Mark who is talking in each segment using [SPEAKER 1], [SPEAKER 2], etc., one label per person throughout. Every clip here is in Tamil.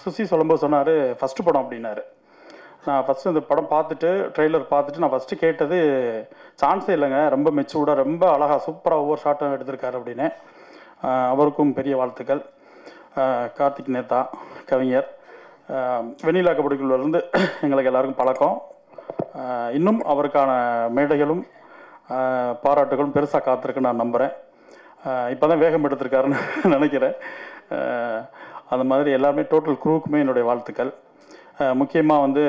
[SPEAKER 1] சுசி சொல்லும்போது சொன்னார் ஃபஸ்ட்டு படம் அப்படின்னாரு. நான் ஃபஸ்ட்டு இந்த படம் பார்த்துட்டு ட்ரெய்லர் பார்த்துட்டு நான் ஃபஸ்ட்டு கேட்டது சான்ஸே இல்லைங்க, ரொம்ப மெச்சூர்டாக ரொம்ப அழகாக சூப்பராக ஒவ்வொரு ஷாட்டும் எடுத்திருக்காரு அப்படின்னு. அவருக்கும் பெரிய வாழ்த்துக்கள். கார்த்திக் நேதா கவிஞர் வெண்ணிலா கபடிக்குள்ளேருந்து எங்களுக்கு எல்லாருக்கும் பழக்கம். இன்னும் அவருக்கான மேடைகளும் பாராட்டுகளும் பெருசாக காத்திருக்குன்னு நான் நம்புகிறேன். இப்போ தான் வேகம் எடுத்திருக்காருன்னு நினைக்கிறேன். அந்த மாதிரி எல்லாருமே டோட்டல் குரூவுக்குமே என்னுடைய வாழ்த்துக்கள். முக்கியமாக வந்து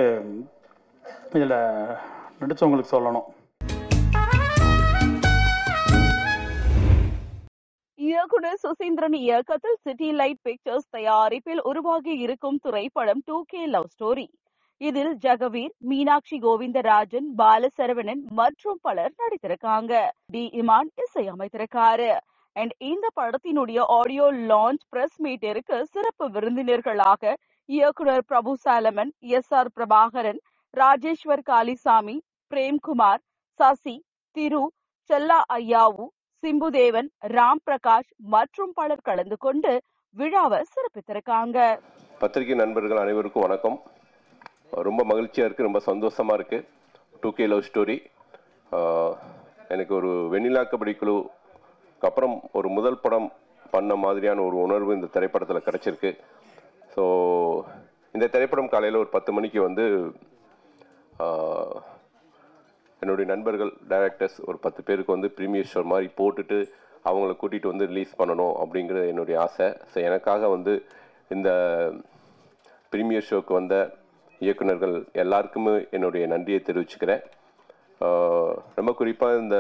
[SPEAKER 1] இதில் நடித்தவங்களுக்கு சொல்லணும்.
[SPEAKER 2] இயக்குனர் சுசீந்திரன் இயக்கத்தில் சிட்டி லைட் பிக்சர்ஸ் தயாரிப்பில் உருவாகி இருக்கும் திரைப்படம் 2K லவ் ஸ்டோரி. இதில் ஜெகவீர், மீனாட்சி கோவிந்தராஜன், பாலசரவணன் மற்றும் பலர் நடித்திருக்காங்க. டி இமான் இசையமைத்திருக்காரு. அண்ட் இந்த படத்தினுடைய ஆடியோ லான்ச் பிரஸ் மீட்டிற்கு சிறப்பு விருந்தினர்களாக இயக்குனர் பிரபு சாலமன், SR பிரபாகரன், ராஜேஸ்வர் காளிசாமி, பிரேம்குமார், சசி, திரு, செல்லா ஐயாவு, சிம்புதேவன், ராம் பிரகாஷ் மற்றும் பலர் கலந்து கொண்டு விழாவை சிறப்பித்திருக்காங்க.
[SPEAKER 3] பத்திரிகை நண்பர்கள் அனைவருக்கும் வணக்கம். ரொம்ப மகிழ்ச்சியாக இருக்குது, ரொம்ப சந்தோஷமாக இருக்குது. 2K லவ் ஸ்டோரி எனக்கு ஒரு வெண்ணிலா கபடி குழுக்கு அப்புறம் ஒரு முதல் படம் பண்ண மாதிரியான ஒரு உணர்வு இந்த திரைப்படத்தில் கிடச்சிருக்கு. ஸோ இந்த திரைப்படம் காலையில் ஒரு 10 மணிக்கு வந்து என்னுடைய நண்பர்கள் டைரக்டர்ஸ் ஒரு 10 பேருக்கு வந்து ப்ரீமியர் ஷோ மாதிரி போட்டுட்டு அவங்கள கூட்டிகிட்டு வந்து ரிலீஸ் பண்ணணும் அப்படிங்கிறது என்னுடைய ஆசை. ஸோ எனக்காக வந்து இந்த ப்ரீமியர் ஷோக்கு வந்த இயக்குநர்கள் எல்லாருக்குமே என்னுடைய நன்றியை தெரிவிச்சுக்கிறேன். ரொம்ப குறிப்பாக இந்த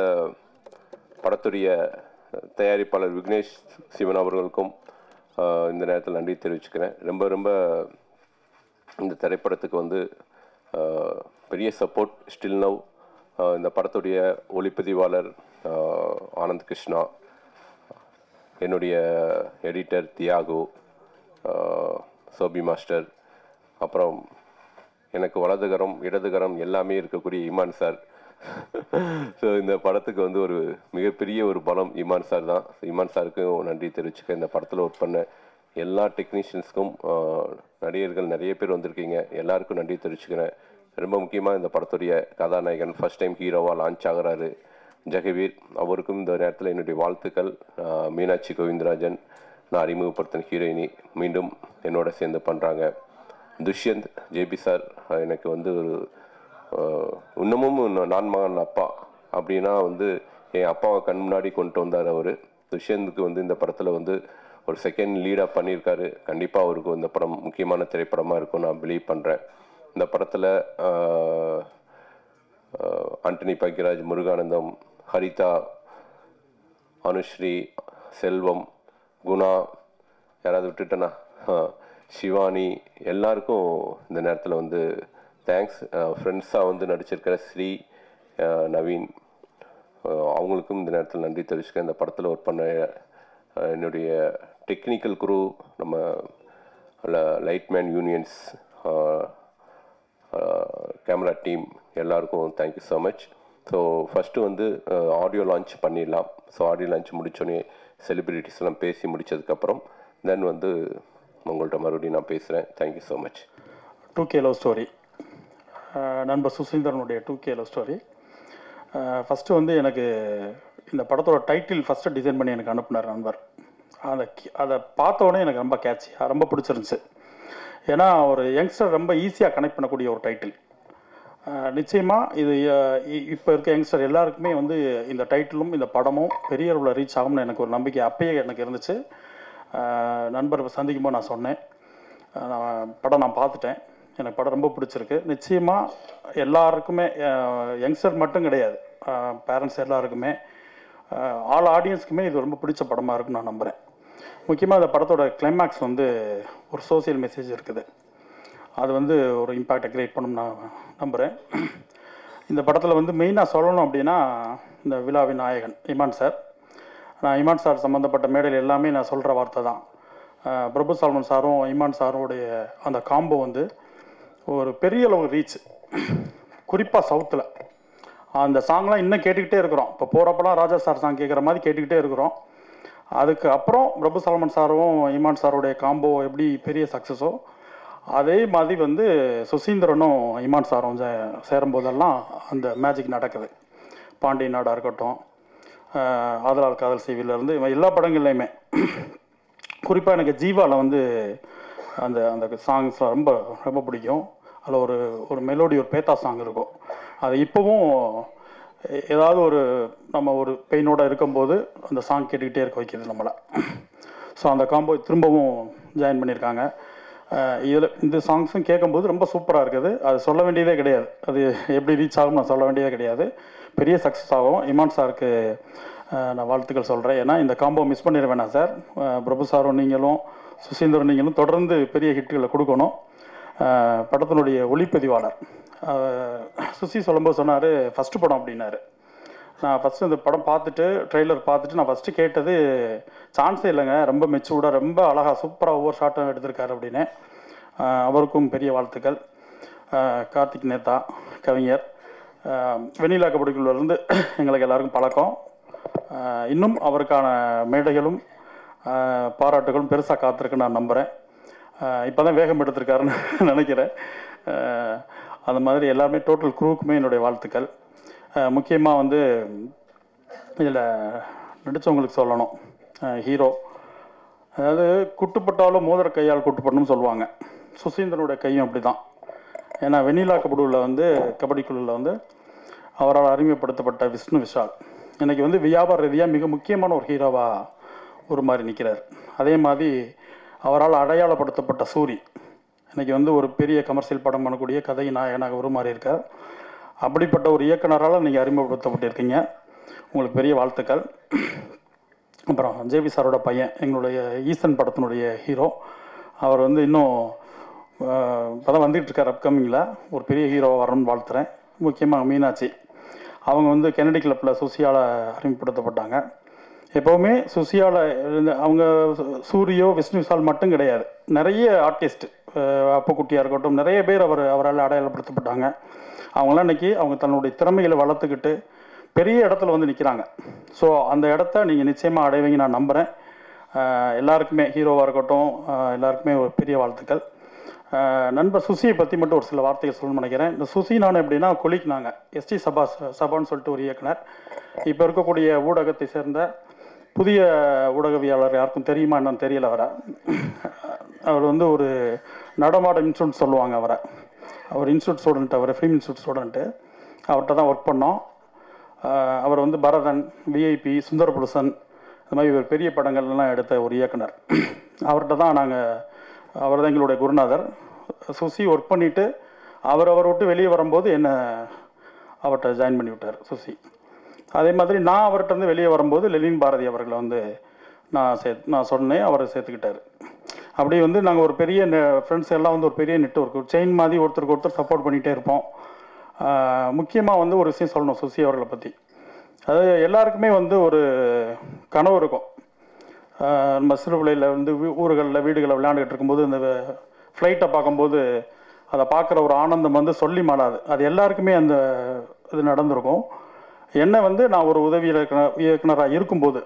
[SPEAKER 3] படத்துடைய தயாரிப்பாளர் விக்னேஷ் சிவன் அவர்களுக்கும் இந்த நேரத்தில் நன்றி தெரிவிச்சுக்கிறேன். ரொம்ப ரொம்ப இந்த திரைப்படத்துக்கு வந்து பெரிய சப்போர்ட் ஸ்டில் நவ். இந்த படத்துடைய ஒளிப்பதிவாளர் ஆனந்த் கிருஷ்ணா, என்னுடைய எடிட்டர் தியாகு, சோபி மாஸ்டர், அப்புறம் எனக்கு வலதுகரம் இடதுகரம் எல்லாமே இருக்கக்கூடிய இமான் சார். ஸோ இந்த படத்துக்கு வந்து ஒரு மிகப்பெரிய ஒரு பலம் இமான் சார் தான். இமான் சாருக்கும் நன்றி தெரிவிச்சுக்க. இந்த படத்தில் ஒர்க் பண்ண எல்லா டெக்னீஷியன்ஸ்க்கும் நடிகர்கள் நிறைய பேர் வந்திருக்கீங்க, எல்லாருக்கும் நன்றி தெரிவிச்சுக்கிறேன். ரொம்ப முக்கியமாக இந்த படத்துடைய கதாநாயகன் ஃபர்ஸ்ட் டைம் ஹீரோவாக லான்ச் ஆகிறாரு ஜெகவீர், அவருக்கும் இந்த நேரத்தில் என்னுடைய வாழ்த்துக்கள். மீனாட்சி கோவிந்தராஜன் நான் அறிமுகப்படுத்தின ஹீரோயினி மீண்டும் என்னோட சேர்ந்து பண்ணுறாங்க. துஷ்யந்த் ஜேபி சார் எனக்கு வந்து ஒரு இன்னமும் நான் மகன் அப்பா அப்படின்னா வந்து என் அப்பாவை கண் முன்னாடி கொண்டு வந்தார் அவர். துஷ்யந்துக்கு வந்து இந்த படத்தில் வந்து ஒரு செகண்ட் லீடாக பண்ணியிருக்காரு. கண்டிப்பாக அவருக்கு இந்த படம் முக்கியமான திரைப்படமாக இருக்கும் நான் பிலீவ் பண்ணுறேன். இந்த படத்தில் ஆண்டனி பாக்கியராஜ், முருகானந்தம், ஹரிதா, அனுஸ்ரீ, செல்வம், குணா, யாராவது விட்டுட்டேனா, சிவானி, எல்லாருக்கும் இந்த நேரத்தில் வந்து தேங்க்ஸ். ஃப்ரெண்ட்ஸாக வந்து நடிச்சிருக்கிற ஸ்ரீ, நவீன், அவங்களுக்கும் இந்த நேரத்தில் நன்றி தெரிவிச்சுக்கேன். இந்த படத்தில் ஒர்க் பண்ண என்னுடைய டெக்னிக்கல் குரூ, நம்ம லைட்மேன் யூனியன்ஸ், கேமரா டீம் எல்லாருக்கும் thank you so much. So first வந்து ஆடியோ லான்ச் பண்ணிடலாம். ஸோ ஆடியோ லான்ச் முடித்தோடனே செலிப்ரிட்டிஸ் எல்லாம் பேசி முடித்ததுக்கப்புறம் தென் வந்து உங்கள்கிட்ட மறுபடியும் நான் பேசுகிறேன். Thank you so much.
[SPEAKER 1] 2K love story, நண்பர் சுசீந்திரனுடைய 2K லவ் ஸ்டோரி. ஃபஸ்ட்டு வந்து எனக்கு இந்த படத்தோட டைட்டில் ஃபஸ்ட்டு டிசைன் பண்ணி எனக்கு அனுப்புனார் நண்பர். அதை பார்த்தோன்னே எனக்கு ரொம்ப கேட்சியாக ரொம்ப பிடிச்சிருந்துச்சு. ஏன்னா ஒரு யங்ஸ்டர் ரொம்ப ஈஸியாக கனெக்ட் பண்ணக்கூடிய ஒரு டைட்டில். நிச்சயமாக இது இப்போ இருக்க யங்ஸ்டர் எல்லாருக்குமே வந்து இந்த டைட்டிலும் இந்த படமும் பெரிய அளவில் ரீச் ஆகும்னு எனக்கு ஒரு நம்பிக்கை அப்பயே எனக்கு இருந்துச்சு. நண்பர் சந்திக்கும்போது நான் சொன்னேன், படம் நான் பார்த்துட்டேன், எனக்கு படம் ரொம்ப பிடிச்சிருக்கு. நிச்சயமாக எல்லாருக்குமே, யங்ஸ்டர் மட்டும் கிடையாது, பேரண்ட்ஸ் எல்லாருக்குமே, ஆல் ஆடியன்ஸுக்குமே இது ரொம்ப பிடிச்ச படமாக இருக்குன்னு நான் நம்புகிறேன். முக்கியமாக இந்த படத்தோட கிளைமேக்ஸ் வந்து ஒரு சோசியல் மெசேஜ் இருக்குது. அது வந்து ஒரு இம்பேக்டை க்ரியேட் பண்ணணும்னு நான் நம்புகிறேன். இந்த படத்தில் வந்து மெயினாக சொல்லணும் அப்படின்னா இந்த விழாவின் நாயகன் இமான் சார். நான் இமான் சார் சம்மந்தப்பட்ட மேடையில் எல்லாமே நான் சொல்கிற வார்த்தை தான். பிரபு சால்மன் சாரும் இமான் சாரோடைய அந்த காம்போ வந்து ஒரு பெரிய அளவு ரீச், குறிப்பாக சவுத்தில். அந்த சாங்லாம் இன்னும் கேட்டுக்கிட்டே இருக்கிறோம். இப்போ போகிறப்பெல்லாம் ராஜா சார் சாங் கேட்குற மாதிரி கேட்டுக்கிட்டே இருக்கிறோம். அதுக்கு அப்புறம் பிரபு சால்மன் சாரும் இமான் சாரோடைய காம்போ எப்படி பெரிய சக்ஸஸோ, அதே மாதிரி வந்து சுசீந்திரனும் இமான் சாரும் சேரும்போதெல்லாம் அந்த மேஜிக் நடக்குது. பாண்டிய நாடாக இருக்கட்டும், ஆதலால் காதல் செய்விலேருந்து எல்லா படங்கள்லையுமே, குறிப்பாக எனக்கு ஜீவாவில் வந்து அந்த அந்த சாங்ஸ்லாம் ரொம்ப ரொம்ப பிடிக்கும். அதில் ஒரு மெலோடி, ஒரு பேத்தா சாங் இருக்கும். அது இப்போவும் ஏதாவது நம்ம ஒரு பெயினோடு இருக்கும்போது அந்த சாங் கேட்டுக்கிட்டே இருக்க வைக்கிறது நம்மளை. ஸோ அந்த காம்போ திரும்பவும் ஜாயின் பண்ணியிருக்காங்க. இந்த சாங்ஸும் கேட்கும்போது ரொம்ப சூப்பராக இருக்குது. அது சொல்ல வேண்டியதே கிடையாது. அது எப்படி ரீச் ஆகும் நான் சொல்ல வேண்டியதே கிடையாது. பெரிய சக்ஸஸ் ஆகும். இமான் சாருக்கு நான் வாழ்த்துக்கள் சொல்கிறேன். ஏன்னா இந்த காம்போ மிஸ் பண்ணிட வேணாம் சார். பிரபு சாரும் நீங்களும் சுசீந்திரன் நீங்களும் தொடர்ந்து பெரிய ஹிட்டுகளை கொடுக்கணும். படத்தினுடைய ஒளிப்பதிவாளர் சுசி சொல்லும்போது சொன்னார், ஃபஸ்ட்டு படம் அப்படின்னாரு. நான் ஃபஸ்ட்டு இந்த படம் பார்த்துட்டு, ட்ரெய்லர் பார்த்துட்டு நான் ஃபஸ்ட்டு கேட்டது, சான்ஸே இல்லைங்க, ரொம்ப மெச்சூர்டாக ரொம்ப அழகாக சூப்பராக ஒவ்வொரு ஷாட்டும் எடுத்திருக்காரு அப்படின்னு. அவருக்கும் பெரிய வாழ்த்துக்கள். கார்த்திக் நேதா கவிஞர், வெண்ணிலா கபடிக்குள்ளேருந்து எங்களுக்கு எல்லாருக்கும் பழக்கம். இன்னும் அவருக்கான மேடைகளும் பாராட்டுகளும் பெருசாக காத்திருக்குன்னு நான் நம்புகிறேன். இப்போ தான் வேகம் எடுத்திருக்காருன்னு நினைக்கிறேன். அந்த மாதிரி எல்லாருமே டோட்டல் குரூவுக்குமே என்னுடைய வாழ்த்துக்கள். முக்கியமாக வந்து இதில் நடித்தவங்களுக்கு சொல்லணும். ஹீரோ, அதாவது குட்டுப்பட்டாலும் மோதிர கையால் குட்டுப்படணும்னு சொல்லுவாங்க. சுசீந்திரனுடைய கையும் அப்படி தான். ஏன்னா வெண்ணிலா கபடிக்குழுவில் வந்து அவரால் அறிமுகப்படுத்தப்பட்ட விஷ்ணு விஷால் இன்றைக்கி வந்து வியாபார ரீதியாக மிக முக்கியமான ஒரு ஹீரோவாக ஒரு மாதிரி நிற்கிறார். அதே மாதிரி அவரால் அடையாளப்படுத்தப்பட்ட சூரி இன்றைக்கி வந்து ஒரு பெரிய கமர்ஷியல் படம் பண்ணக்கூடிய கதை நாயகனாக உருமாறி இருக்கார். அப்படிப்பட்ட ஒரு இயக்குனரால் நீங்கள் அறிமுகப்படுத்தப்பட்டிருக்கீங்க. உங்களுக்கு பெரிய வாழ்த்துக்கள். அப்புறம் ஜேவி சாரோட பையன், எங்களுடைய ஈசன் படத்தினுடைய ஹீரோ, அவர் வந்து இன்னும் இப்போ தான் வந்துகிட்ருக்கார். அப்கமிங்கில் ஒரு பெரிய ஹீரோவாக வரணும்னு வாழ்த்துறேன். முக்கியமாக மீனாட்சி, அவங்க வந்து கெனடி கிளப்பில் சுசியால் அறிமுகப்படுத்தப்பட்டாங்க. எப்போவுமே சுசியால் அவங்க சூரியோ விஷ்ணு விஷால் மட்டும் கிடையாது, நிறைய ஆர்டிஸ்ட், அப்புக்குட்டியாக இருக்கட்டும், நிறைய பேர் அவரால் அடையாளப்படுத்தப்பட்டாங்க. அவங்களாம் இன்றைக்கி அவங்க தன்னுடைய திறமைகளை வளர்த்துக்கிட்டு பெரிய இடத்துல வந்து நிற்கிறாங்க. ஸோ அந்த இடத்த நீங்கள் நிச்சயமாக அடைவீங்க நான் நம்புகிறேன். எல்லாருக்குமே, ஹீரோவாக இருக்கட்டும், எல்லாருக்குமே ஒரு பெரிய வாழ்த்துக்கள். நண்பர் சுசியை பற்றி மட்டும் ஒரு சில வார்த்தைகள் சொல்லணும்னு நினைக்கிறேன். இந்த சுசி நான் எப்படின்னா கொலிக்னாங்க, எஸ்டி சபான்னு சொல்லிட்டு ஒரு இயக்குனர். இப்போ இருக்கக்கூடிய ஊடகத்தை சேர்ந்த புதிய ஊடகவியாளர் யாருக்கும் தெரியுமா என்னன்னு தெரியல. அவர் வந்து ஒரு நடமாட இன்ஸ்டியூட் சொல்லுவாங்க அவரை. அவர் institute student, our film institute student. அவர்கிட்ட தான் ஒர்க் பண்ணோம். அவர் வந்து பரதன், விஐபி, சுந்தரபுருஷன், இந்த மாதிரி ஒரு பெரிய படங்கள்லாம் எடுத்த ஒரு இயக்குனர். அவர்கிட்ட தான் அவர் தான் எங்களுடைய குருநாதர். சுசி ஒர்க் பண்ணிவிட்டு அவரை விட்டு வெளியே வரும்போது என்னை அவர்கிட்ட ஜாயின் பண்ணி விட்டார் சுசி. அதே மாதிரி நான் அவர்கிட்ட வந்து வெளியே வரும்போது லெலின் பாரதி அவர்களை வந்து நான் சொன்னேன், அவரை சேர்த்துக்கிட்டார். அப்படி வந்து நாங்கள் ஒரு பெரிய ஃப்ரெண்ட்ஸ் எல்லாம் வந்து ஒரு பெரிய நெட்வொர்க், ஒரு செயின் மாதிரி ஒருத்தருக்கு ஒருத்தர் சப்போர்ட் பண்ணிகிட்டே இருப்போம். முக்கியமாக வந்து ஒரு விஷயம் சொல்லணும் சுசி அவர்களை பற்றி. அதாவது எல்லாருக்குமே வந்து ஒரு கனவு இருக்கும். நம்ம சிறுபிள்ளையில் வந்து ஊர்களில் வீடுகளில் விளையாண்டுக்கிட்டு இருக்கும்போது இந்த ஃப்ளைட்டை பார்க்கும்போது அதை பார்க்குற ஒரு ஆனந்தம் வந்து சொல்லி மாடாது. அது எல்லாருக்குமே அந்த இது நடந்திருக்கும். என்னை வந்து நான் ஒரு உதவி இயக்குனராக இருக்கும்போது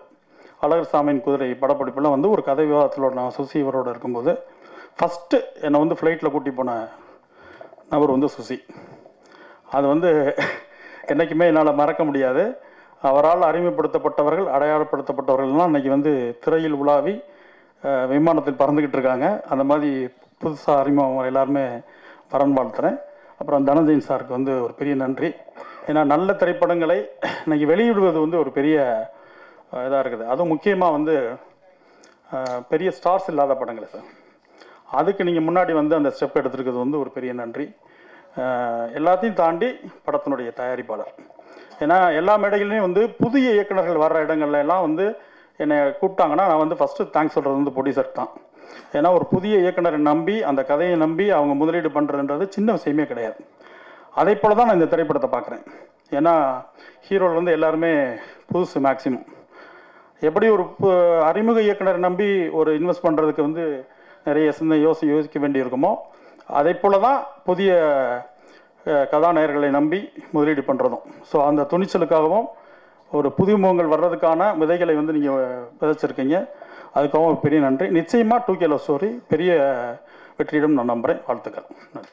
[SPEAKER 1] அழகர் சாமியின் குதிரை படப்பிடிப்பில் வந்து ஒரு கதை விவாதத்தில் நான் சுசி இவரோடு இருக்கும்போது ஃபஸ்ட்டு என்னை வந்து ஃப்ளைட்டில் கூட்டி போன நபர் வந்து சுசி. அது வந்து என்றைக்குமே என்னால் மறக்க முடியாது. அவரால் அறிமுகப்படுத்தப்பட்டவர்கள், அடையாளப்படுத்தப்பட்டவர்கள்லாம் இன்றைக்கி வந்து திரையில் உலாவி விமானத்தில் பறந்துக்கிட்டு இருக்காங்க. அந்த மாதிரி புதுசாக அறிமுகம் எல்லாருமே வரன் வாழ்த்துறேன். அப்புறம் தனஞ்சயன் சாருக்கு வந்து ஒரு பெரிய நன்றி. ஏன்னா நல்ல திரைப்படங்களை இன்றைக்கி வெளியிடுவது வந்து ஒரு பெரிய இதாக இருக்குது. அதுவும் முக்கியமாக வந்து பெரிய ஸ்டார்ஸ் இல்லாத படங்களை சார், அதுக்கு நீங்கள் முன்னாடி வந்து அந்த ஸ்டெப் எடுத்துருக்கிறது வந்து ஒரு பெரிய நன்றி. எல்லாத்தையும் தாண்டி படத்தினுடைய தயாரிப்பாளர், ஏன்னா எல்லா மேடைகள்லையும் வந்து புதிய இயக்குநர்கள் வர்ற இடங்கள்ல எல்லாம் வந்து என்னை கூப்பிட்டாங்கன்னா நான் வந்து ஃபஸ்ட்டு தேங்க்ஸ் சொல்கிறது வந்து ப்ரொடியூசர் தான். ஏன்னா ஒரு புதிய இயக்குனரை நம்பி அந்த கதையை நம்பி அவங்க முதலீடு பண்ணுறதுன்றது சின்ன விஷயமே கிடையாது. அதே போல் தான் நான் இந்த திரைப்படத்தை பார்க்குறேன். ஏன்னா ஹீரோவில் வந்து எல்லாருமே புதுசு மேக்சிமம். எப்படி ஒரு அறிமுக இயக்குனரை நம்பி ஒரு இன்வெஸ்ட் பண்ணுறதுக்கு வந்து நிறைய யோசிக்க வேண்டியிருக்குமோ, அதே போல் தான் புதிய கதாநாயகர்களை நம்பி முதலீடு பண்ணுறதும். ஸோ அந்த துணிச்சலுக்காகவும் ஒரு புதிய முகங்கள் வர்றதுக்கான விதைகளை வந்து நீங்கள் விதைச்சிருக்கீங்க. அதுக்காகவும் பெரிய நன்றி. நிச்சயமாக 2K லவ் ஸ்டோரி பெரிய வெற்றியிடம் நான் நம்புகிறேன். வாழ்த்துக்கள். நன்றி.